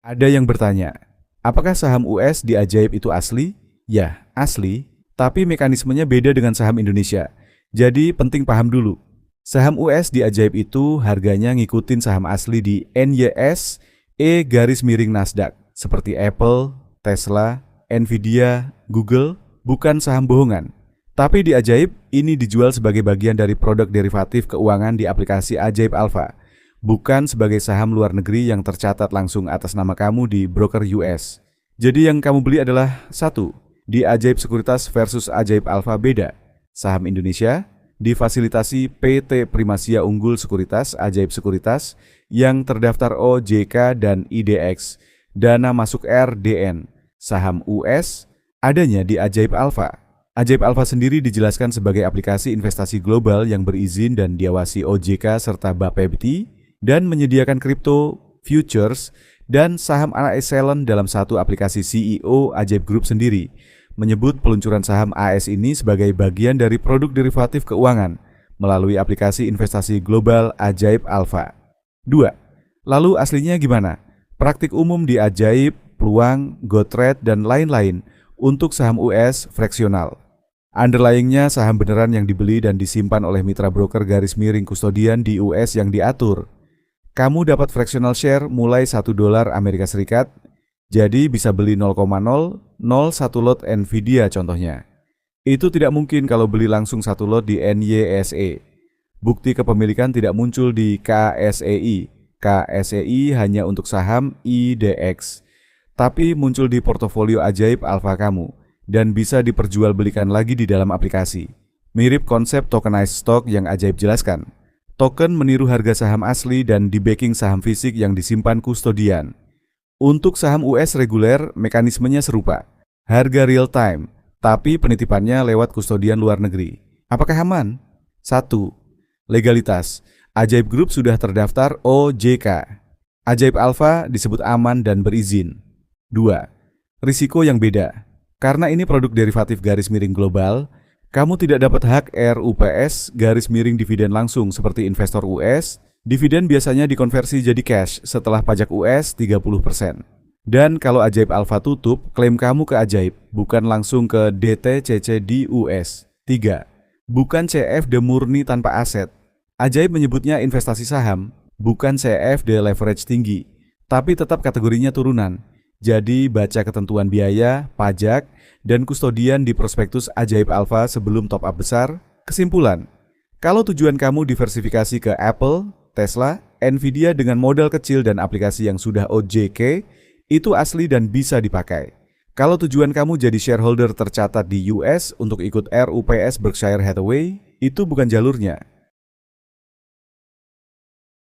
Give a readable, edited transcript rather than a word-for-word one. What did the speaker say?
Ada yang bertanya, apakah saham US di Ajaib itu asli? Ya, asli, tapi mekanismenya beda dengan saham Indonesia. Jadi penting paham dulu. Saham US di Ajaib itu harganya ngikutin saham asli di NYS E-garis-miring Nasdaq, seperti Apple, Tesla, Nvidia, Google, bukan saham bohongan. Tapi di Ajaib, ini dijual sebagai bagian dari produk derivatif keuangan di aplikasi Ajaib Alpha, bukan sebagai saham luar negeri yang tercatat langsung atas nama kamu di broker US. Jadi yang kamu beli adalah satu, di Ajaib Sekuritas versus Ajaib Alpha beda. Saham Indonesia difasilitasi PT Primasia Unggul Sekuritas Ajaib Sekuritas yang terdaftar OJK dan IDX, dana masuk RDN. Saham US adanya di Ajaib Alpha. Ajaib Alpha sendiri dijelaskan sebagai aplikasi investasi global yang berizin dan diawasi OJK serta Bapepti dan menyediakan kripto, futures, dan saham AS Silent dalam satu aplikasi. CEO Ajaib Group sendiri menyebut peluncuran saham AS ini sebagai bagian dari produk derivatif keuangan melalui aplikasi investasi global Ajaib Alpha. 2. Lalu aslinya gimana? Praktik umum di Ajaib, Peluang, GoTrade, dan lain-lain untuk saham US fraksional. Underlyingnya saham beneran yang dibeli dan disimpan oleh mitra broker garis miring kustodian di US yang diatur. Kamu dapat fractional share mulai $1 Amerika Serikat, jadi bisa beli 0,001 lot Nvidia contohnya. Itu tidak mungkin kalau beli langsung satu lot di NYSE. Bukti kepemilikan tidak muncul di KSEI. KSEI hanya untuk saham IDX, tapi muncul di portofolio Ajaib Alpha kamu dan bisa diperjualbelikan lagi di dalam aplikasi. Mirip konsep tokenized stock yang Ajaib jelaskan. Token meniru harga saham asli dan di-backing saham fisik yang disimpan kustodian. Untuk saham US reguler, mekanismenya serupa. Harga real time, tapi penitipannya lewat kustodian luar negeri. Apakah aman? 1. Legalitas. Ajaib Group sudah terdaftar OJK. Ajaib Alpha disebut aman dan berizin. 2. Risiko yang beda. Karena ini produk derivatif garis miring global, kamu tidak dapat hak RUPS garis miring dividen langsung seperti investor US. Dividen biasanya dikonversi jadi cash setelah pajak US 30%. Dan kalau Ajaib Alpha tutup, klaim kamu ke Ajaib, bukan langsung ke DTCC di US. 3. Bukan CFD murni tanpa aset. Ajaib menyebutnya investasi saham, bukan CFD leverage tinggi, tapi tetap kategorinya turunan. Jadi baca ketentuan biaya, pajak, dan kustodian di prospektus Ajaib Alpha sebelum top up besar. Kesimpulan, kalau tujuan kamu diversifikasi ke Apple, Tesla, Nvidia dengan modal kecil dan aplikasi yang sudah OJK, itu asli dan bisa dipakai. Kalau tujuan kamu jadi shareholder tercatat di US untuk ikut RUPS Berkshire Hathaway, itu bukan jalurnya.